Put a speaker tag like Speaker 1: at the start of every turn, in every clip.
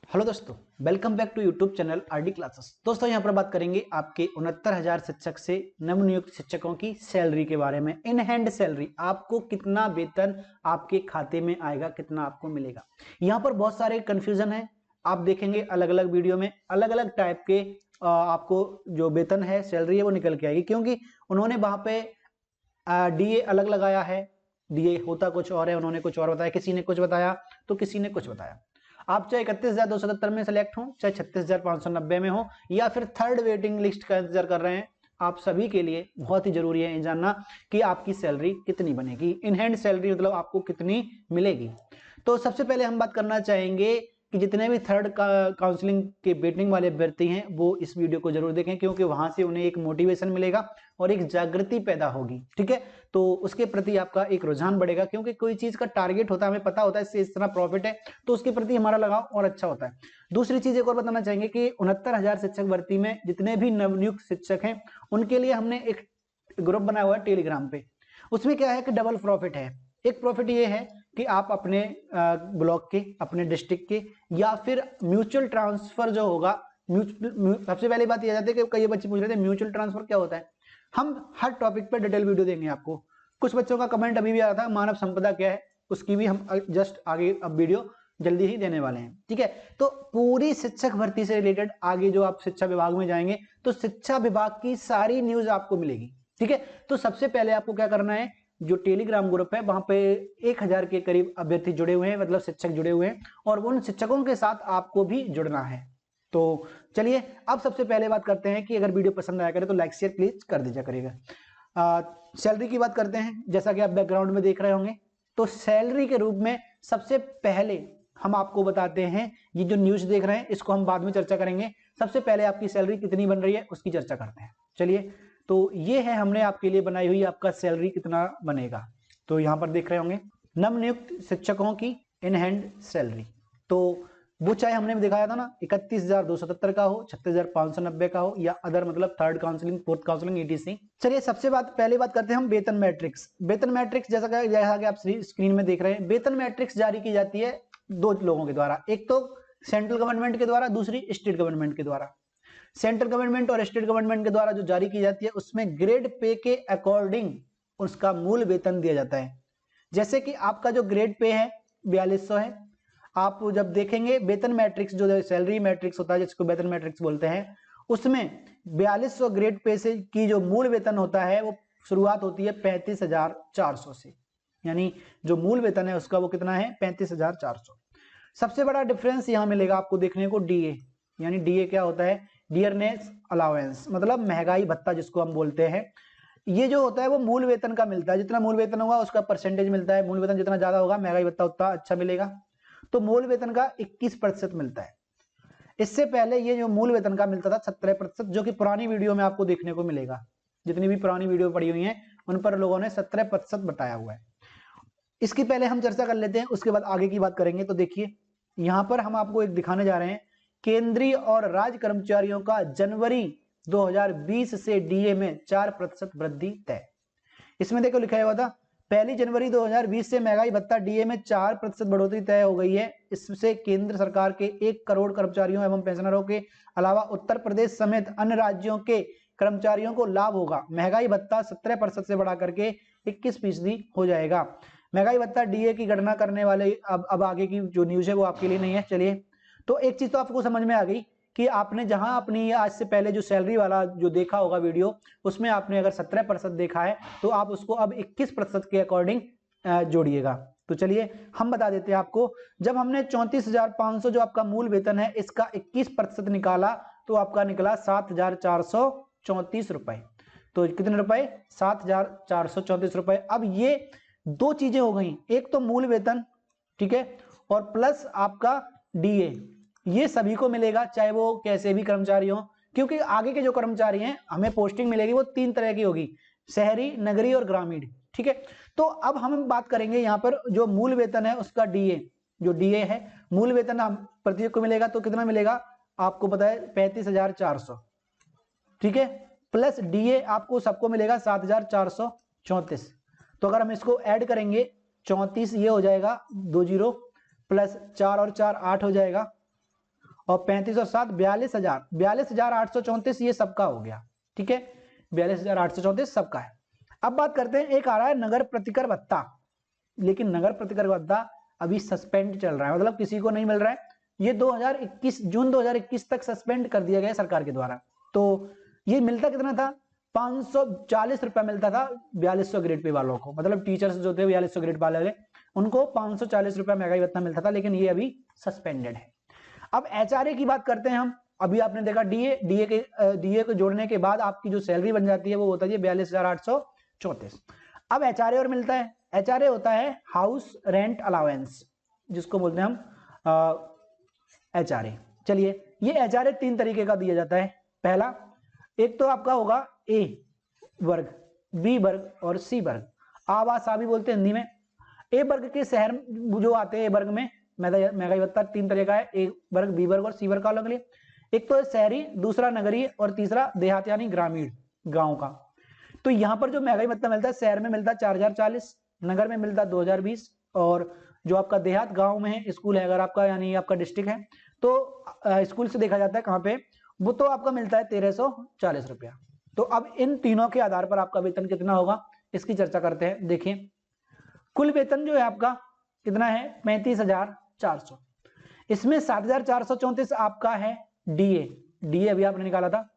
Speaker 1: Hello दोस्तों, welcome back to YouTube channel RD classes. दोस्तों यहाँ पर बात करेंगे आपके 69,000 शिक्षक से नवनियुक्त शिक्षकों की सैलरी के बारे में। इन हैंड सैलरी, आपको कितना वेतन आपके खाते में आएगा, कितना आपको मिलेगा। यहाँ पर बहुत सारे कंफ्यूजन है, आप देखेंगे अलग अलग वीडियो में अलग अलग टाइप के आपको जो वेतन है, सैलरी है वो निकल के आएगी, क्योंकि उन्होंने वहां पे डीए अलग लगाया है। डीए होता कुछ और है, उन्होंने कुछ और बताया, किसी ने कुछ बताया तो किसी ने कुछ बताया। आप चाहे 31,270 में सेलेक्ट हो, चाहे 36,590 में हो, या फिर थर्ड वेटिंग लिस्ट का इंतजार कर रहे हैं, आप सभी के लिए बहुत ही जरूरी है जानना कि आपकी सैलरी कितनी बनेगी। इन हैंड सैलरी मतलब आपको कितनी मिलेगी। तो सबसे पहले हम बात करना चाहेंगे कि जितने भी थर्ड काउंसलिंग के वेटिंग वाले अभ्यर्थी हैं वो इस वीडियो को जरूर देखें, क्योंकि वहां से उन्हें एक मोटिवेशन मिलेगा और एक जागृति पैदा होगी। ठीक है, तो उसके प्रति आपका एक रुझान बढ़ेगा, क्योंकि कोई चीज का टारगेट होता है, हमें पता होता है इससे इतना प्रॉफिट है, तो उसके प्रति हमारा लगाव और अच्छा होता है। दूसरी चीज एक और बताना चाहेंगे कि 69,000 शिक्षक भर्ती में जितने भी नवनियुक्त शिक्षक हैं उनके लिए हमने एक ग्रुप बनाया हुआ है टेलीग्राम पे। उसमें क्या है कि डबल प्रॉफिट है। एक प्रॉफिट ये है कि आप अपने ब्लॉक के, अपने डिस्ट्रिक्ट के, या फिर म्यूचुअल ट्रांसफर जो होगा, सबसे पहली बात यह जाती है कि कई बच्चे पूछ रहे थे म्यूचुअल ट्रांसफर क्या होता है। हम हर टॉपिक पे डिटेल वीडियो देंगे आपको। कुछ बच्चों का कमेंट अभी भी आ रहा था मानव संपदा क्या है, उसकी भी हम जस्ट आगे अब वीडियो जल्दी ही देने वाले हैं। ठीक है, तो पूरी शिक्षक भर्ती से रिलेटेड आगे जो आप शिक्षा विभाग में जाएंगे तो शिक्षा विभाग की सारी न्यूज आपको मिलेगी। ठीक है, तो सबसे पहले आपको क्या करना है, जो टेलीग्राम ग्रुप है वहां पे 1,000 के करीब अभ्यर्थी जुड़े हुए हैं, मतलब शिक्षक जुड़े हुए हैं, और उन शिक्षकों के साथ आपको भी जुड़ना है। तो चलिए अब सबसे पहले बात करते हैं कि अगर वीडियो पसंद आया करे तो लाइक शेयर प्लीज कर दीजिए करिएगा। सैलरी की बात करते हैं, जैसा कि आप बैकग्राउंड में देख रहे होंगे। तो सैलरी के रूप में सबसे पहले हम आपको बताते हैं, ये जो न्यूज देख रहे हैं इसको हम बाद में चर्चा करेंगे, सबसे पहले आपकी सैलरी कितनी बन रही है उसकी चर्चा करते हैं। चलिए, तो ये है हमने आपके लिए बनाई हुई आपका सैलरी कितना बनेगा। तो यहां पर देख रहे होंगे नवनियुक्त शिक्षकों की इन हैंड सैलरी। तो वो चाहे हमने दिखाया था ना 31,270 का हो, 36,590 का हो, या अदर मतलब third counselling, fourth counselling, etc. चलिए सबसे पहले बात करते हैं हम वेतन मैट्रिक्स। वेतन मैट्रिक्स जैसा कि आप स्क्रीन में देख रहे हैं, वेतन मैट्रिक्स जारी की जाती है दो लोगों के द्वारा, एक तो सेंट्रल गवर्नमेंट के द्वारा, दूसरी स्टेट गवर्नमेंट के द्वारा। सेंट्रल गवर्नमेंट और स्टेट गवर्नमेंट के द्वारा जो जारी की जाती है उसमें ग्रेड पे के अकॉर्डिंग उसका मूल वेतन दिया जाता है। जैसे कि आपका जो ग्रेड पे है 4200 है, आप जब देखेंगे वेतन मैट्रिक्स, जो सैलरी मैट्रिक्स होता है जिसको वेतन मैट्रिक्स बोलते हैं, उसमें 4200 ग्रेड पे से की जो मूल वेतन होता है वो शुरुआत होती है 35,400 से। यानी जो मूल वेतन है उसका वो कितना है, 35,400। सबसे बड़ा डिफरेंस यहां मिलेगा आपको देखने को डीए। यानी डीए क्या होता है, डियरनेस अलाउंस, मतलब महंगाई भत्ता जिसको हम बोलते हैं। ये जो होता है वो मूल वेतन का मिलता है, जितना मूल वेतन होगा उसका परसेंटेज मिलता है, मूल वेतन जितना ज्यादा होगा महंगाई भत्ता उतना अच्छा मिलेगा। तो मूल वेतन का 21% मिलता है। इससे पहले ये जो मूल वेतन का मिलता था 17%, जो कि पुरानी वीडियो में आपको देखने को मिलेगा। जितनी भी पुरानी वीडियो पड़ी हुई है उन पर लोगों ने 17% बताया हुआ है। इसकी पहले हम चर्चा कर लेते हैं, उसके बाद आगे की बात करेंगे। तो देखिए यहां पर हम आपको एक दिखाने जा रहे हैं, केंद्रीय और राज्य कर्मचारियों का जनवरी 2020 से डीए में 4% वृद्धि तय। इसमें देखो लिखा हुआ था 1 जनवरी 2020 से महंगाई भत्ता डीए में 4% बढ़ोतरी तय हो गई है। इससे केंद्र सरकार के 1 करोड़ कर्मचारियों एवं पेंशनरों के अलावा उत्तर प्रदेश समेत अन्य राज्यों के कर्मचारियों को लाभ होगा। महंगाई भत्ता 17% से बढ़ा करके 21% हो जाएगा। महंगाई भत्ता डीए की गणना करने वाले अब आगे की जो न्यूज है वो आपके लिए नहीं है। चलिए, तो एक चीज तो आपको समझ में आ गई कि आपने जहां अपनी आज से पहले जो सैलरी वाला जो देखा होगा वीडियो, उसमें आपने अगर 17% देखा है तो आप उसको अब 21% के अकॉर्डिंग जोड़िएगा। तो चलिए हम बता देते हैं आपको, जब हमने 34,500 जो आपका मूल वेतन है इसका 21% निकाला तो आपका निकला 7,434 रुपए। तो कितने रुपए, 7,434 रुपए। अब ये दो चीजें हो गई, एक तो मूल वेतन, ठीक है, और प्लस आपका डीए, ये सभी को मिलेगा चाहे वो कैसे भी कर्मचारी हो, क्योंकि आगे के जो कर्मचारी हैं हमें पोस्टिंग मिलेगी वो 3 तरह की होगी, शहरी, नगरीय और ग्रामीण। ठीक है, तो अब हम बात करेंगे यहाँ पर जो मूल वेतन है उसका डीए, जो डीए है मूल वेतन हम प्रत्येक को मिलेगा तो कितना मिलेगा आपको पता है 35,400। ठीक है, प्लस डीए आपको सबको मिलेगा 7,434। तो अगर हम इसको ऐड करेंगे 34 ये हो जाएगा 20 प्लस 4 और 4 8 हो जाएगा, और 35 और 7 42,834 ये सबका हो गया। ठीक है, 42,834 सबका है। अब बात करते हैं, एक आ रहा है नगर प्रतिकर भत्ता, लेकिन नगर प्रतिकर भत्ता अभी सस्पेंड चल रहा है, मतलब किसी को नहीं मिल रहा है। ये 2021 जून 2021 तक सस्पेंड कर दिया गया सरकार के द्वारा। तो ये मिलता कितना था, 540 रुपया मिलता था 4200 ग्रेड पे वालों को, मतलब टीचर्स जो थे 4200 ग्रेड वाले उनको 540 रुपया महंगाई भत्ता मिलता था, लेकिन ये अभी सस्पेंडेड है। अब एचआरए की बात करते हैं हम। अभी आपने देखा डीए को जोड़ने के बाद आपकी जो सैलरी बन जाती है वो होता है 42,834। अब एचआरए और मिलता है, एचआरए होता है हाउस रेंट अलाउंस, जिसको बोलते हैं हम एचआरए। चलिए, ये एचआरए 3 तरीके का दिया जाता है। पहला, एक तो आपका होगा ए वर्ग, बी वर्ग और सी वर्ग, आवास भी बोलते हैं हिंदी में। ए वर्ग के शहर जो आते हैं, ए वर्ग में महंगाई भत्ता 3 तरह का है, ए वर्ग, बी वर्ग और सी वर्ग का अलग लिए। एक तो शहरी, दूसरा नगरीय और तीसरा देहात यानी ग्रामीण गांव का। तो यहाँ पर जो महंगाई भत्ता मिलता है, शहर में मिलता है 4040, नगर में मिलता है 2020, और जो आपका देहात गांव में है, स्कूल है अगर आपका, यानी आपका डिस्ट्रिक्ट है, तो स्कूल से देखा जाता है कहाँ पे, वो तो आपका मिलता है 1340 रुपया। तो अब इन तीनों के आधार पर आपका वेतन कितना होगा, इसकी चर्चा करते हैं। देखिए, कुल वेतन जो है आपका कितना है, 35,400। इसमें 7,434 आपका है डीए अभी आपने निकाला था,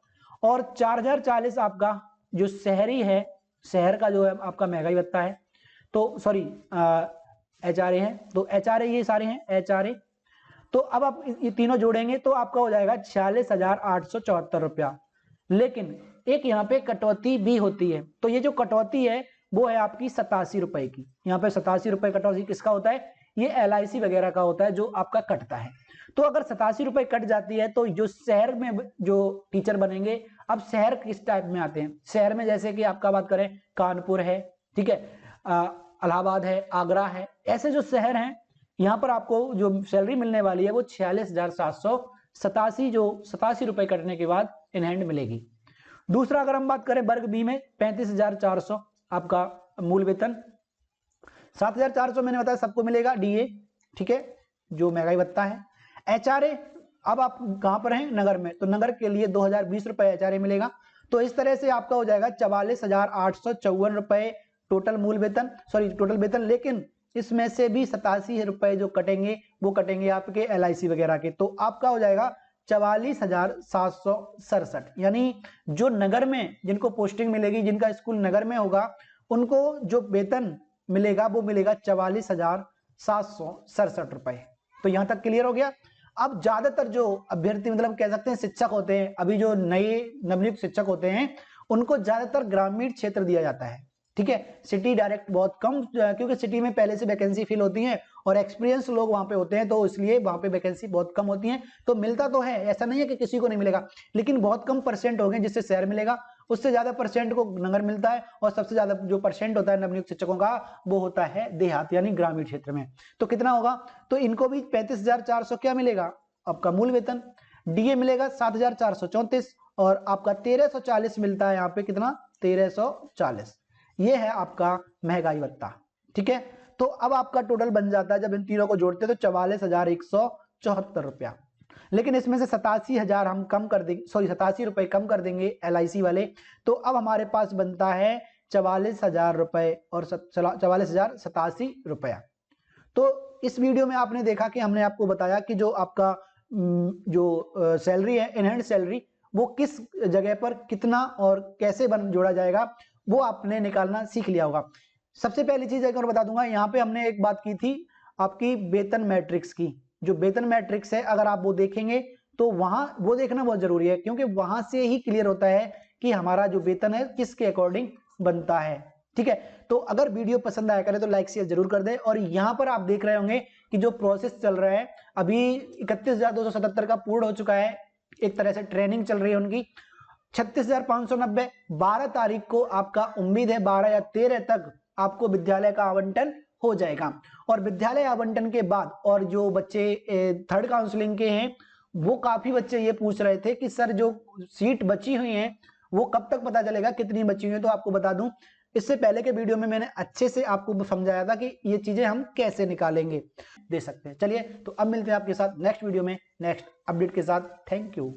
Speaker 1: और 4,040 आपका जो शहरी है, शहर का जो है आपका महंगाई भत्ता है, तो सॉरी एचआरए है, तो एचआरए ये सारे हैं एचआरए। तो अब आप ये तीनों जोड़ेंगे तो आपका हो जाएगा 46,874 रुपया। लेकिन एक यहाँ पे कटौती भी होती है, तो ये जो कटौती है वो है आपकी 87 रुपए की। यहाँ पे 87 रुपए कटौती किसका होता है, ये एलआईसी वगैरह का होता है जो आपका कटता है। तो अगर 87 रुपए कट जाती है तो जो शहर में जो टीचर बनेंगे, अब शहर किस टाइप में आते हैं, शहर में जैसे कि आपका बात करें कानपुर है, ठीक है, इलाहाबाद है, आगरा है, ऐसे जो शहर हैं, यहाँ पर आपको जो सैलरी मिलने वाली है वो 46,787 जो 87 रुपए कटने के बाद इन हैंड मिलेगी। दूसरा अगर हम बात करें वर्ग बी में, 35,400 आपका मूल वेतन, 7,400 मैंने बताया सबको मिलेगा डीए, ठीक है, जो महंगाई भत्ता है। एचआरए, अब आप कहां पर हैं, नगर में, तो नगर के लिए 2020 रुपए एचआरए मिलेगा। तो इस तरह से आपका हो जाएगा 44,854 रुपए टोटल मूल वेतन, सॉरी टोटल वेतन, लेकिन इसमें से भी 87 रुपए जो कटेंगे वो कटेंगे आपके एलआईसी वगैरह के, तो आपका हो जाएगा 44,767। यानी जो नगर में जिनको पोस्टिंग मिलेगी, जिनका स्कूल नगर में होगा, उनको जो वेतन मिलेगा वो मिलेगा 44,767 रुपए। तो यहां तक क्लियर हो गया। अब ज्यादातर जो अभ्यर्थी, मतलब कह सकते हैं शिक्षक होते हैं, अभी जो नए नवनियुक्त शिक्षक होते हैं, उनको ज्यादातर ग्रामीण क्षेत्र दिया जाता है, ठीक है, सिटी डायरेक्ट बहुत कम, क्योंकि सिटी में पहले से वैकेंसी फिल होती है और एक्सपीरियंस लोग वहां पे होते हैं, तो इसलिए वहां पे वैकेंसी बहुत कम होती है। तो मिलता तो है, ऐसा नहीं है कि किसी को नहीं मिलेगा, लेकिन बहुत कम परसेंट होंगे जिससे शहर मिलेगा, उससे ज्यादा परसेंट को नगर मिलता है, और सबसे ज्यादा जो परसेंट होता है नवनियुक्त शिक्षकों का वो होता है देहात यानी ग्रामीण क्षेत्र में। तो कितना होगा, तो इनको भी 35,400 क्या मिलेगा, आपका मूल वेतन। डीए मिलेगा 7,434, और आपका 1340 मिलता है यहाँ पे, कितना 1340, ये है आपका महंगाई भत्ता, ठीक है। तो अब आपका टोटल बन जाता है, जब इन तीनों को जोड़ते हैं तो 44,174 रुपया। लेकिन इसमें से 87,000 हम कम कर देंगे, सॉरी 87 रुपए कम कर देंगे एलआईसी वाले, तो अब हमारे पास बनता है 44,000 रुपए और 44,087 रुपया। तो इस वीडियो में आपने देखा कि हमने आपको बताया कि जो आपका जो सैलरी है, इनहैंड सैलरी, वो किस जगह पर कितना और कैसे जोड़ा जाएगा, वो आपने निकालना सीख लिया होगा। सबसे पहली चीज एक और बता दूंगा, यहाँ पे हमने एक बात की थी आपकी वेतन मैट्रिक्स की। जो वेतन मैट्रिक्स है, अगर आप वो देखेंगे तो वहां वो देखना बहुत जरूरी है, क्योंकि वहां से ही क्लियर होता है कि हमारा जो वेतन है किसके अकॉर्डिंग बनता है, ठीक है। तो अगर वीडियो पसंद आया करे तो लाइक शेयर जरूर कर दे। और यहाँ पर आप देख रहे होंगे कि जो प्रोसेस चल रहा है, अभी 31,277 का पूर्ण हो चुका है, एक तरह से ट्रेनिंग चल रही है उनकी। 36,590 12 तारीख को आपका उम्मीद है 12 या 13 तक आपको विद्यालय का आवंटन हो जाएगा। और विद्यालय आवंटन के बाद, और जो बच्चे थर्ड काउंसलिंग के हैं, वो काफी बच्चे ये पूछ रहे थे कि सर जो सीट बची हुई है वो कब तक पता चलेगा, कितनी बची हुई है। तो आपको बता दूं, इससे पहले के वीडियो में मैंने अच्छे से आपको समझाया था कि ये चीजें हम कैसे निकालेंगे, दे सकते हैं। चलिए तो अब मिलते हैं आपके साथ नेक्स्ट वीडियो में नेक्स्ट अपडेट के साथ। Thank you.